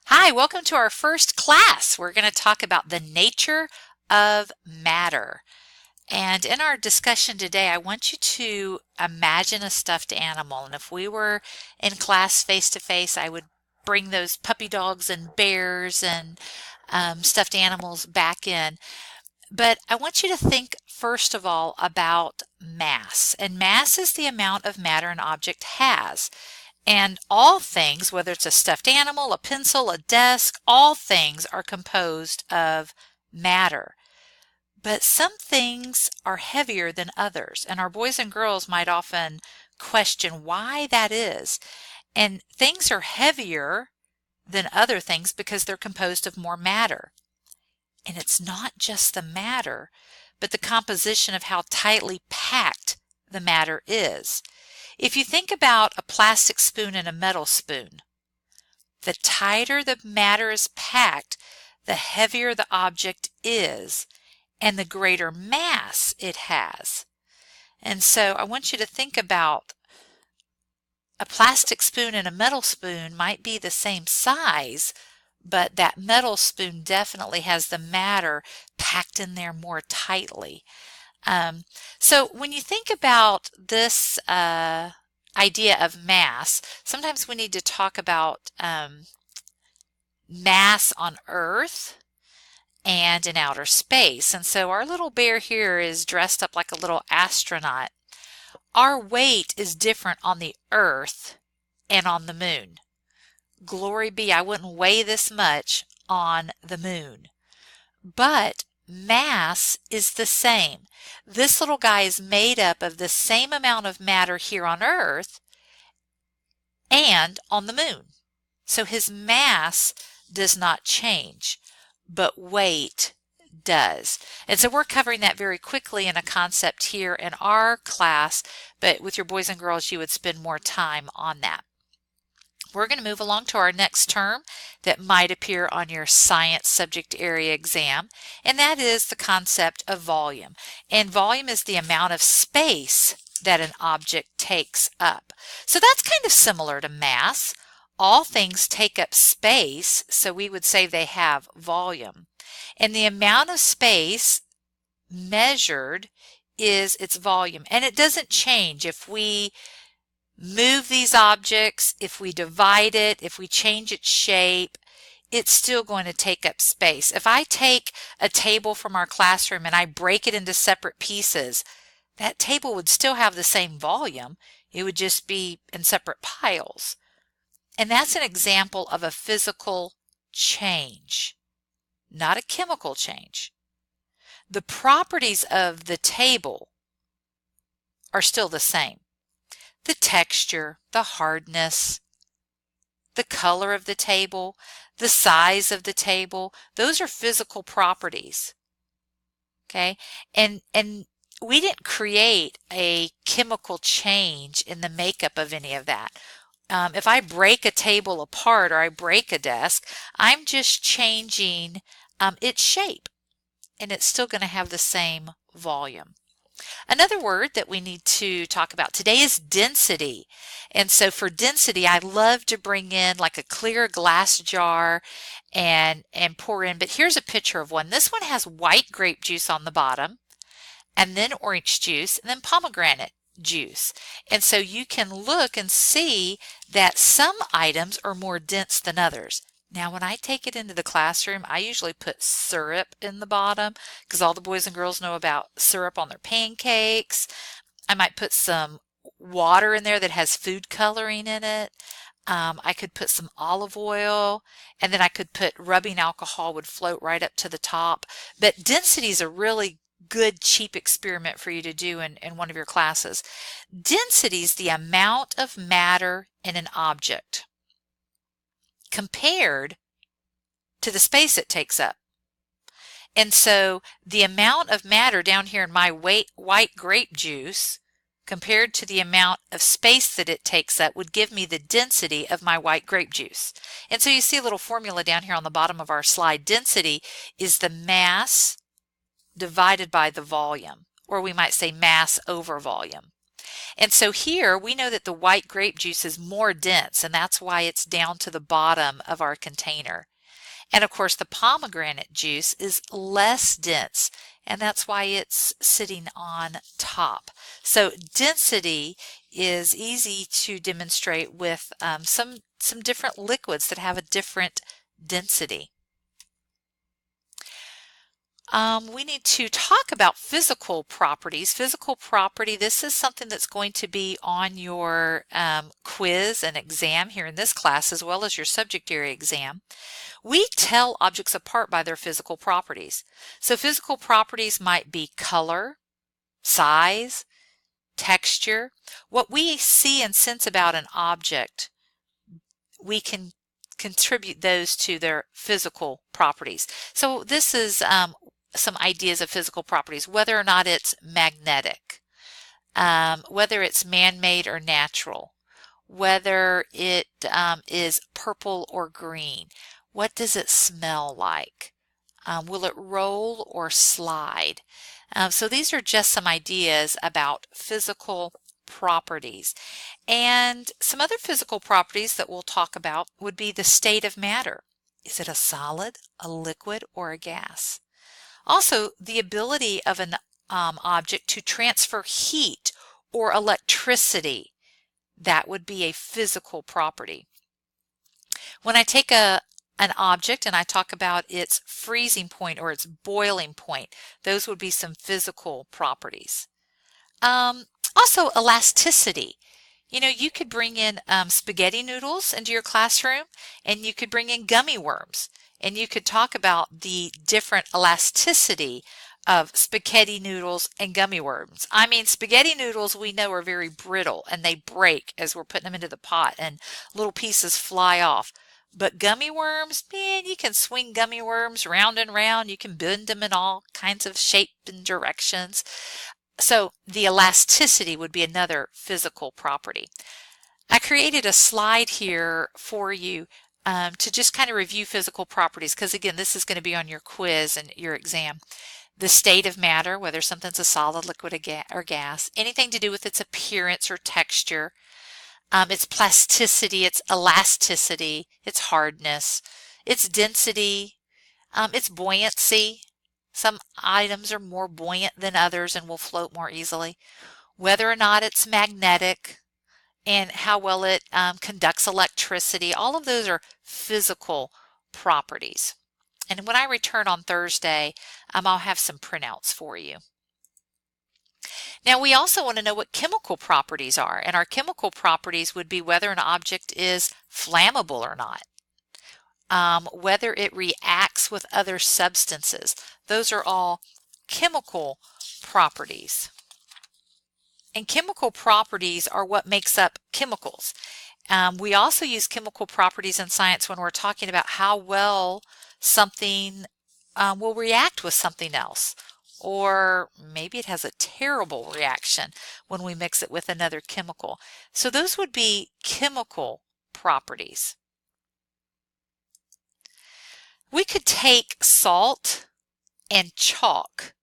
Hi, welcome to our first class. We're going to talk about the nature of matter. And in our discussion today, I want you to imagine a stuffed animal. And if we were in class face to face, I would bring those puppy dogs and bears and stuffed animals back in. But I want you to think first of all about mass. And mass is the amount of matter an object has. And all things, whether it's a stuffed animal, a pencil, a desk, all things are composed of matter. But some things are heavier than others, and our boys and girls might often question why that is. And things are heavier than other things because they're composed of more matter. And it's not just the matter, but the composition of how tightly packed the matter is. If you think about a plastic spoon and a metal spoon, the tighter the matter is packed, the heavier the object is, and the greater mass it has. And so I want you to think about a plastic spoon and a metal spoon might be the same size, but that metal spoon definitely has the matter packed in there more tightly. So when you think about this idea of mass, sometimes we need to talk about mass on Earth and in outer space. And so our little bear here is dressed up like a little astronaut. Our weight is different on the Earth and on the moon. Glory be, I wouldn't weigh this much on the moon. But mass is the same. This little guy is made up of the same amount of matter here on Earth and on the moon. So his mass does not change, but weight does. And so we're covering that very quickly in a concept here in our class, but with your boys and girls, you would spend more time on that. We're going to move along to our next term that might appear on your science subject area exam, and that is the concept of volume. And volume is the amount of space that an object takes up. So that's kind of similar to mass. All things take up space, so we would say they have volume. And the amount of space measured is its volume. And it doesn't change if we move these objects, if we divide it, if we change its shape, it's still going to take up space. If I take a table from our classroom and I break it into separate pieces, that table would still have the same volume. It would just be in separate piles. And that's an example of a physical change, not a chemical change. The properties of the table are still the same. The texture, the hardness, the color of the table, the size of the table, those are physical properties. Okay? And we didn't create a chemical change in the makeup of any of that. If I break a table apart or I break a desk, I'm just changing its shape, and it's still going to have the same volume. Another word that we need to talk about today is density. And so for density, I love to bring in like a clear glass jar and pour in, but here's a picture of one. This one has white grape juice on the bottom, and then orange juice, and then pomegranate juice. And so you can look and see that some items are more dense than others. Now, when I take it into the classroom, I usually put syrup in the bottom because all the boys and girls know about syrup on their pancakes. I might put some water in there that has food coloring in it. I could put some olive oil, and then I could put rubbing alcohol would float right up to the top. But density is a really good, cheap experiment for you to do in one of your classes. Density is the amount of matter in an object compared to the space it takes up. And so the amount of matter down here in my white grape juice compared to the amount of space that it takes up would give me the density of my white grape juice. And so you see a little formula down here on the bottom of our slide. Density is the mass divided by the volume, or we might say mass over volume. And so here we know that the white grape juice is more dense, and that's why it's down to the bottom of our container. And of course, the pomegranate juice is less dense, and that's why it's sitting on top. So density is easy to demonstrate with some different liquids that have a different density. We need to talk about physical properties. Physical property, this is something that's going to be on your quiz and exam here in this class, as well as your subject area exam. We tell objects apart by their physical properties. So physical properties might be color, size, texture. What we see and sense about an object, we can contribute those to their physical properties. So this is some ideas of physical properties, whether or not it's magnetic, whether it's man-made or natural, whether it is purple or green. What does it smell like? Will it roll or slide? So these are just some ideas about physical properties. And some other physical properties that we'll talk about would be the state of matter. Is it a solid, a liquid, or a gas? Also, the ability of an object to transfer heat or electricity. That would be a physical property. When I take an object and I talk about its freezing point or its boiling point, those would be some physical properties. Also, elasticity. You know, you could bring in spaghetti noodles into your classroom, and you could bring in gummy worms, and you could talk about the different elasticity of spaghetti noodles and gummy worms. I mean, spaghetti noodles we know are very brittle and they break as we're putting them into the pot and little pieces fly off. But gummy worms, man, you can swing gummy worms round and round. You can bend them in all kinds of shapes and directions. So the elasticity would be another physical property. I created a slide here for you to just kind of review physical properties, because again, this is going to be on your quiz and your exam. The state of matter, whether something's a solid, liquid, or gas, anything to do with its appearance or texture, its plasticity, its elasticity, its hardness, its density, its buoyancy. Some items are more buoyant than others and will float more easily. Whether or not it's magnetic and how well it conducts electricity, all of those are physical properties. And when I return on Thursday, I'll have some printouts for you. Now, we also want to know what chemical properties are, and our chemical properties would be whether an object is flammable or not. Whether it reacts with other substances. Those are all chemical properties. And chemical properties are what makes up chemicals. We also use chemical properties in science when we're talking about how well something will react with something else. Or maybe it has a terrible reaction when we mix it with another chemical. So those would be chemical properties. We could take salt and chalk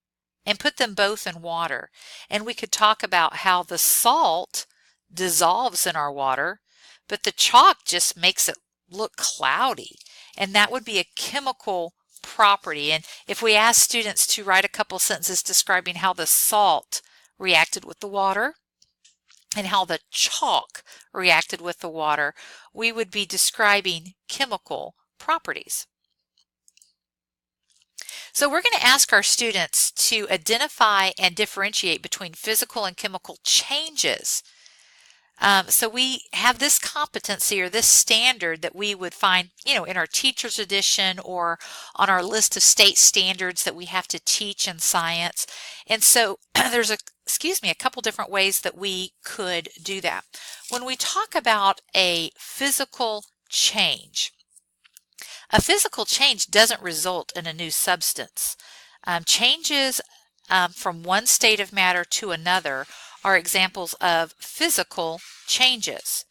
and put them both in water, and we could talk about how the salt dissolves in our water, but the chalk just makes it look cloudy, and that would be a chemical property. And if we ask students to write a couple sentences describing how the salt reacted with the water and how the chalk reacted with the water, we would be describing chemical properties. So we're going to ask our students to identify and differentiate between physical and chemical changes. So we have this competency or this standard that we would find, in our teacher's edition or on our list of state standards that we have to teach in science. And so there's a couple different ways that we could do that. When we talk about a physical change, a physical change doesn't result in a new substance. Changes from one state of matter to another are examples of physical changes.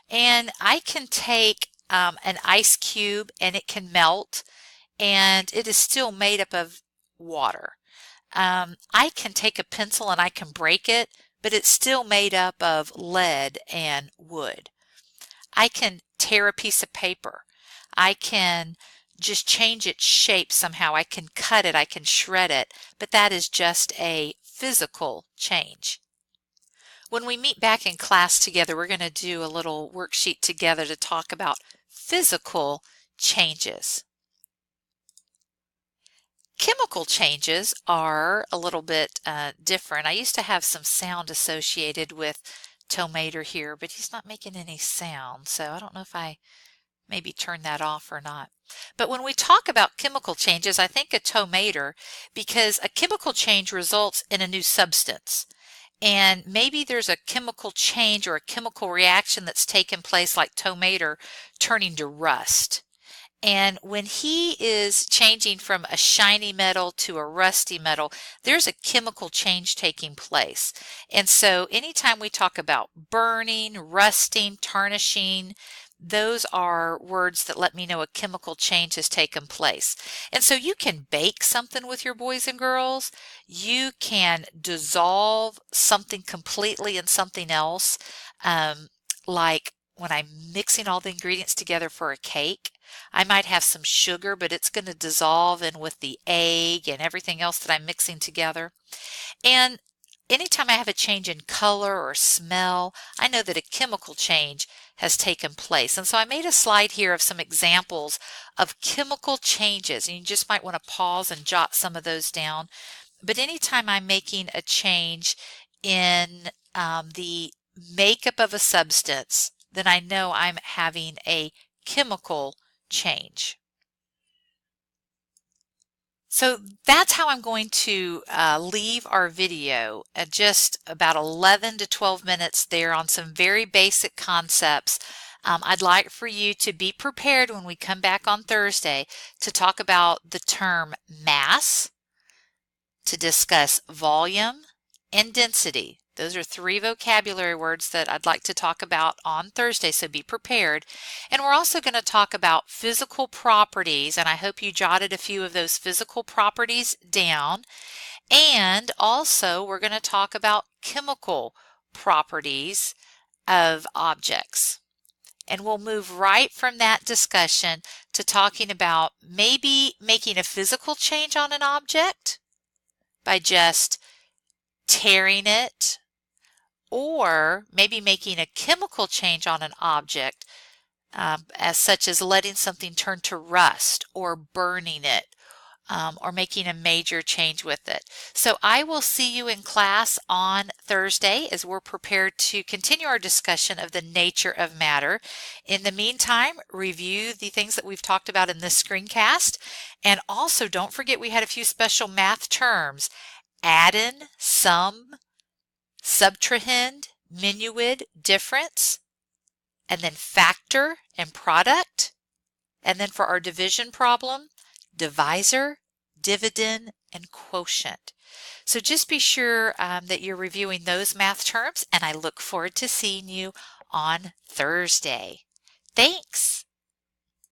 And I can take an ice cube and it can melt and it is still made up of water. I can take a pencil and I can break it, but it's still made up of lead and wood. I can tear a piece of paper. I can just change its shape somehow. I can cut it, I can shred it, but that is just a physical change. When we meet back in class together, we're going to do a little worksheet together to talk about physical changes. Chemical changes are a little bit different. I used to have some sound associated with Tomater here, but he's not making any sound, so I don't know if I maybe turn that off or not. But when we talk about chemical changes, I think of Tomater because a chemical change results in a new substance. And maybe there's a chemical change or a chemical reaction that's taken place, like Tomater turning to rust. And when he is changing from a shiny metal to a rusty metal, there's a chemical change taking place. And so anytime we talk about burning, rusting, tarnishing, those are words that let me know a chemical change has taken place. And so you can bake something with your boys and girls. You can dissolve something completely in something else. Like when I'm mixing all the ingredients together for a cake, I might have some sugar, but it's going to dissolve in with the egg and everything else that I'm mixing together. And anytime I have a change in color or smell, I know that a chemical change has taken place. And so I made a slide here of some examples of chemical changes, and you just might want to pause and jot some of those down. But anytime I'm making a change in the makeup of a substance, then I know I'm having a chemical change. So that's how I'm going to leave our video at just about 11 to 12 minutes there on some very basic concepts. I'd like for you to be prepared when we come back on Thursday to talk about the term mass, to discuss volume and density. Those are 3 vocabulary words that I'd like to talk about on Thursday, so be prepared. And we're also going to talk about physical properties, and I hope you jotted a few of those physical properties down. And also we're going to talk about chemical properties of objects. And we'll move right from that discussion to talking about maybe making a physical change on an object by just tearing it, or maybe making a chemical change on an object, as such as letting something turn to rust or burning it, or making a major change with it. So I will see you in class on Thursday as we're prepared to continue our discussion of the nature of matter. In the meantime, review the things that we've talked about in this screencast. And also don't forget we had a few special math terms: addend, sum, subtrahend, minuend, difference, and then factor and product. And then for our division problem, divisor, dividend, and quotient. So just be sure that you're reviewing those math terms, and I look forward to seeing you on Thursday. Thanks.